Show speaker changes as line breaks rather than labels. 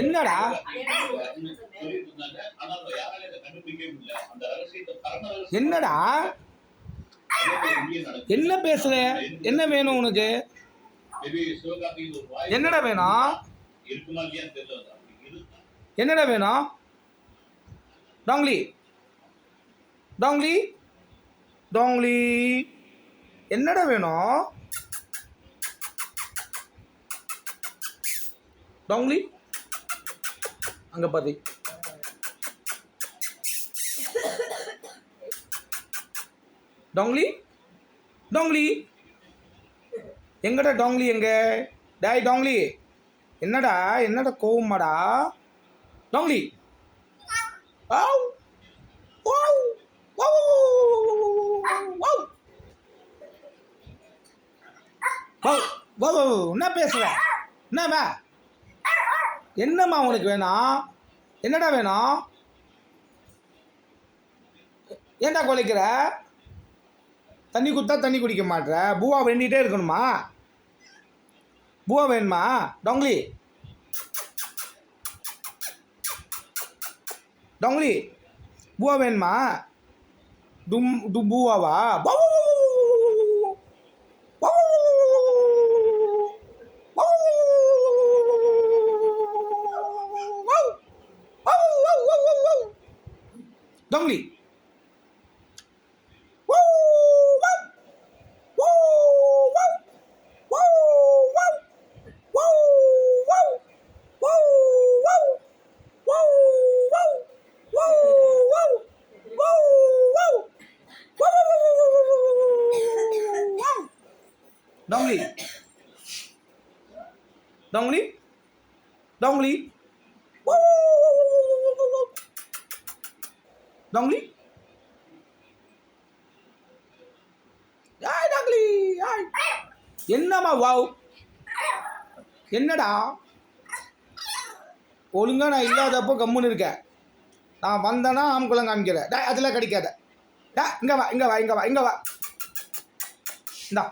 என்னடா என்னடா என்ன பேசுற? என்ன வேணும் உனக்கு? என்னடா வேணும்? என்னடா வேணும்? டாங்லி டாங்லி டாங்லி என்னடா வேணும்? டாங்லி அங்க பாதி டாங்லி டாங்லி எங்கடா டாங்லி எங்க? டாய் டாங்லி என்னடா என்னடா கோவமாடா? டாங்லி ஆவ் வாவ் வாவ் வாவ் வாவ் வாவ் என்ன பேசுற? என்னம்மா என்னம்மா உனக்கு வேணும்? என்னடா வேணும்? ஏன்டா குலைக்கிற? தண்ணி குத்தா தண்ணி குடிக்க மாட்டேற? பூவா வேண்டிகிட்டே இருக்கணுமா? பூவா வேணுமா? டாங்லி டாங்லி பூவா வேணுமா? பூவாவா? டாங்லி டாங்லி டாங்லி டாங்லி டாங்லி ஆய் டாங்லி ஆய் என்னம்மா வாவ் என்னடா ஒழுங்கா நான் இல்லாதப்போ கம்முன்னு இருக்கேன். நான் வந்தேன்னா ஆம்குளம் காமிக்கிறேன். டா அதெல்லாம் கிடைக்காத. டா இங்கே வா இங்கே வா இங்கே வா இங்கே வா இந்தா